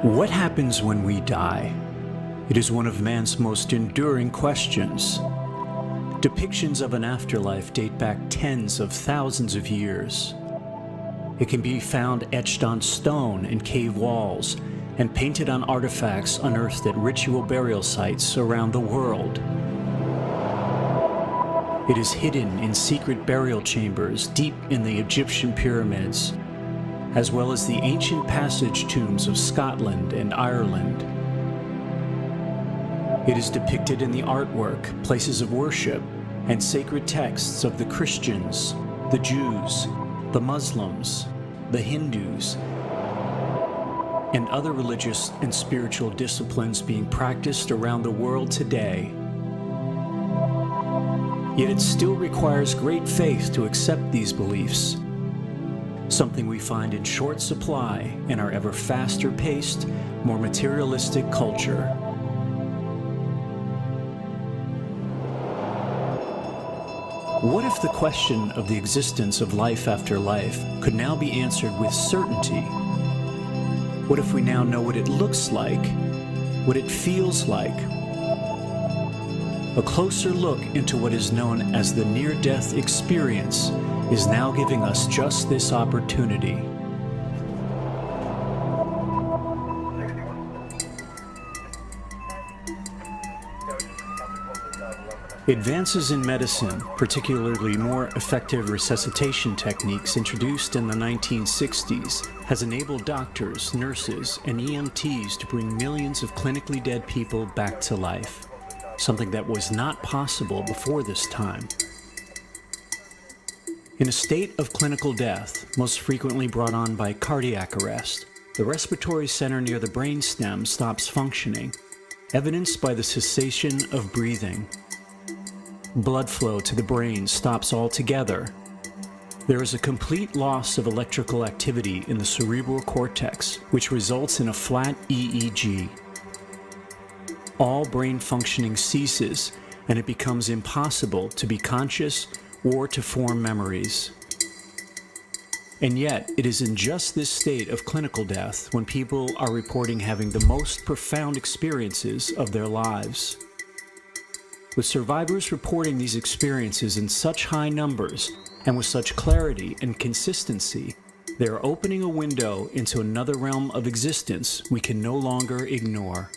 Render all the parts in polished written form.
What happens when we die? It is one of man's most enduring questions. Depictions of an afterlife date back tens of thousands of years. It can be found etched on stone in cave walls and painted on artifacts unearthed at ritual burial sites around the world. It is hidden in secret burial chambers deep in the Egyptian pyramids, as well as the ancient passage tombs of Scotland and Ireland. It is depicted in the artwork, places of worship, and sacred texts of the Christians, the Jews, the Muslims, the Hindus, and other religious and spiritual disciplines being practiced around the world today. Yet it still requires great faith to accept these beliefs, something we find in short supply in our ever faster paced, more materialistic culture. What if the question of the existence of life after life could now be answered with certainty? What if we now know what it looks like, what it feels like? A closer look into what is known as the near-death experience is now giving us just this opportunity. Advances in medicine, particularly more effective resuscitation techniques introduced in the 1960s, has enabled doctors, nurses, and EMTs to bring millions of clinically dead people back to life, something that was not possible before this time. In a state of clinical death, most frequently brought on by cardiac arrest, the respiratory center near the brainstem stops functioning, evidenced by the cessation of breathing. Blood flow to the brain stops altogether. There is a complete loss of electrical activity in the cerebral cortex, which results in a flat EEG. All brain functioning ceases, and it becomes impossible to be conscious or to form memories. And yet, it is in just this state of clinical death when people are reporting having the most profound experiences of their lives. With survivors reporting these experiences in such high numbers and with such clarity and consistency, they are opening a window into another realm of existence we can no longer ignore.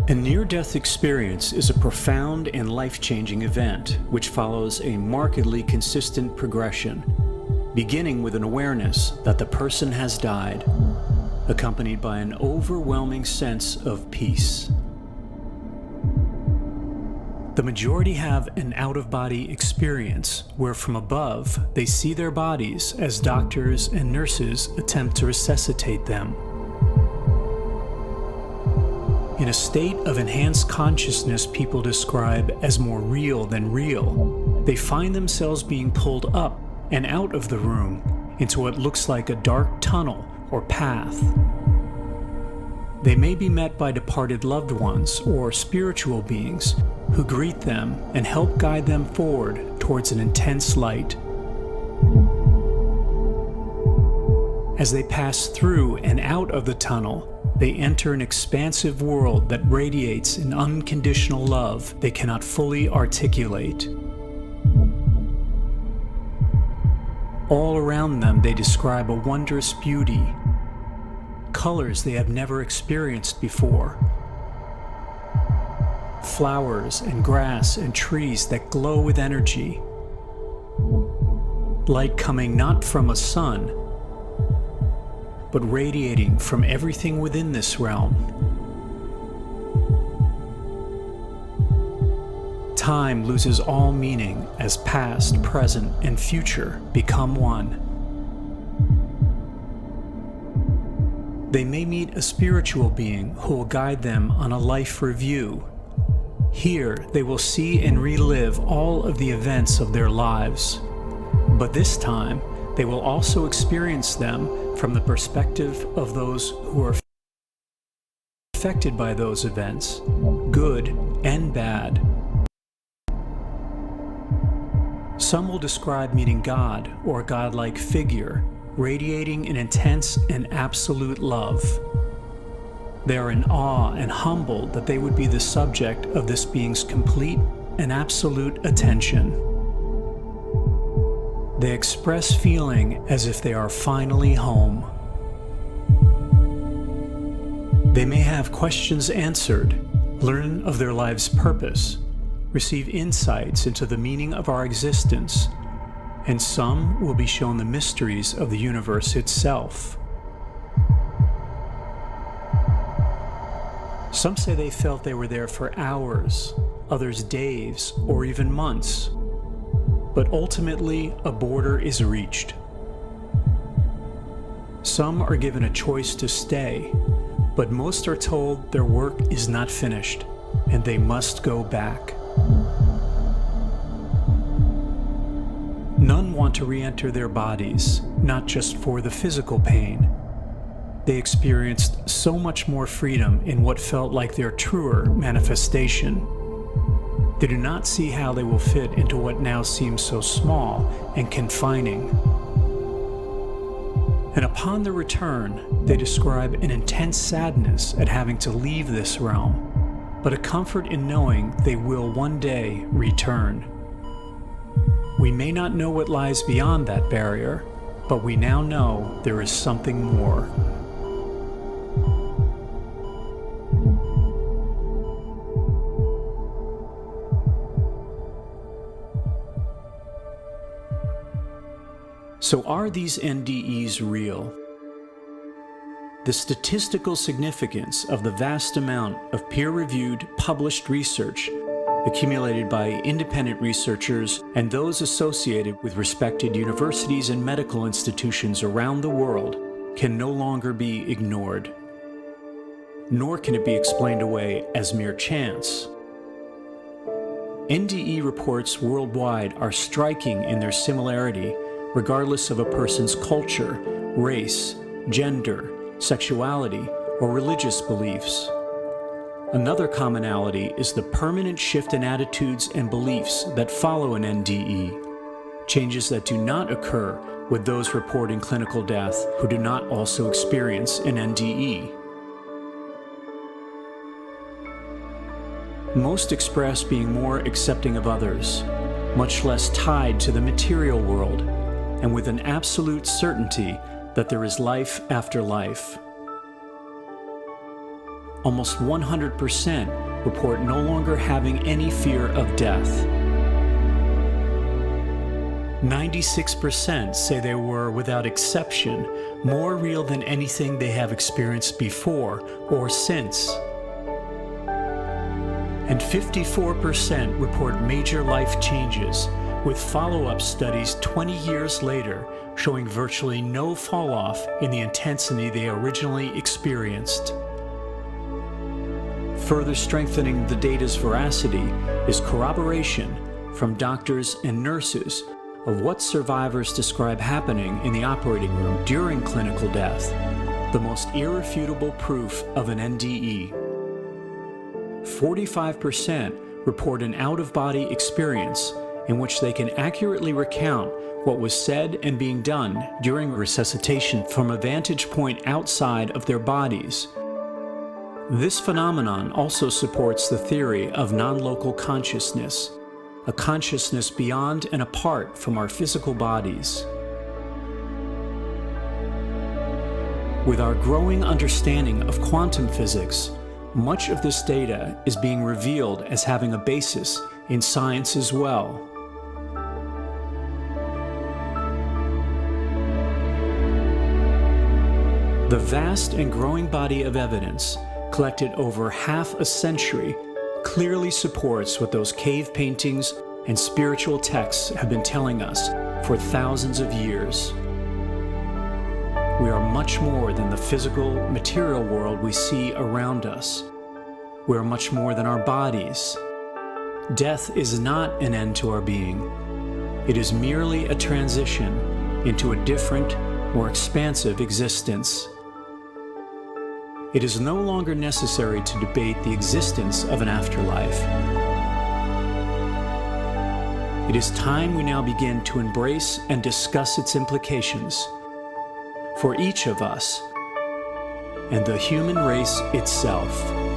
A near-death experience is a profound and life-changing event which follows a markedly consistent progression, beginning with an awareness that the person has died, accompanied by an overwhelming sense of peace. The majority have an out-of-body experience where from above they see their bodies as doctors and nurses attempt to resuscitate them. In a state of enhanced consciousness people describe as more real than real, they find themselves being pulled up and out of the room into what looks like a dark tunnel or path. They may be met by departed loved ones or spiritual beings who greet them and help guide them forward towards an intense light. As they pass through and out of the tunnel, they enter an expansive world that radiates an unconditional love they cannot fully articulate. All around them they describe a wondrous beauty, colors they have never experienced before, flowers and grass and trees that glow with energy, light coming not from a sun, but radiating from everything within this realm. Time loses all meaning as past, present, and future become one. They may meet a spiritual being who will guide them on a life review. Here, they will see and relive all of the events of their lives. But this time, they will also experience them from the perspective of those who are affected by those events, good and bad. Some will describe meeting God or a godlike figure, radiating an intense and absolute love. They are in awe and humbled that they would be the subject of this being's complete and absolute attention. They express feeling as if they are finally home. They may have questions answered, learn of their life's purpose, receive insights into the meaning of our existence, and some will be shown the mysteries of the universe itself. Some say they felt they were there for hours, others days, or even months. But ultimately, a border is reached. Some are given a choice to stay, but most are told their work is not finished, and they must go back. None want to re-enter their bodies, not just for the physical pain. They experienced so much more freedom in what felt like their truer manifestation. They do not see how they will fit into what now seems so small and confining. And upon their return, they describe an intense sadness at having to leave this realm, but a comfort in knowing they will one day return. We may not know what lies beyond that barrier, but we now know there is something more. So are these NDEs real? The statistical significance of the vast amount of peer-reviewed, published research accumulated by independent researchers and those associated with respected universities and medical institutions around the world can no longer be ignored. Nor can it be explained away as mere chance. NDE reports worldwide are striking in their similarity regardless of a person's culture, race, gender, sexuality, or religious beliefs. Another commonality is the permanent shift in attitudes and beliefs that follow an NDE, changes that do not occur with those reporting clinical death who do not also experience an NDE. Most express being more accepting of others, much less tied to the material world, and with an absolute certainty that there is life after life. Almost 100% report no longer having any fear of death. 96% say they were, without exception, more real than anything they have experienced before or since. And 54% report major life changes, with follow-up studies 20 years later showing virtually no fall-off in the intensity they originally experienced. Further strengthening the data's veracity is corroboration from doctors and nurses of what survivors describe happening in the operating room during clinical death, the most irrefutable proof of an NDE. 45% report an out-of-body experience in which they can accurately recount what was said and being done during resuscitation from a vantage point outside of their bodies. This phenomenon also supports the theory of non-local consciousness, a consciousness beyond and apart from our physical bodies. With our growing understanding of quantum physics, much of this data is being revealed as having a basis in science as well. The vast and growing body of evidence, collected over half a century, clearly supports what those cave paintings and spiritual texts have been telling us for thousands of years. We are much more than the physical, material world we see around us. We are much more than our bodies. Death is not an end to our being. It is merely a transition into a different, more expansive existence. It is no longer necessary to debate the existence of an afterlife. It is time we now begin to embrace and discuss its implications for each of us and the human race itself.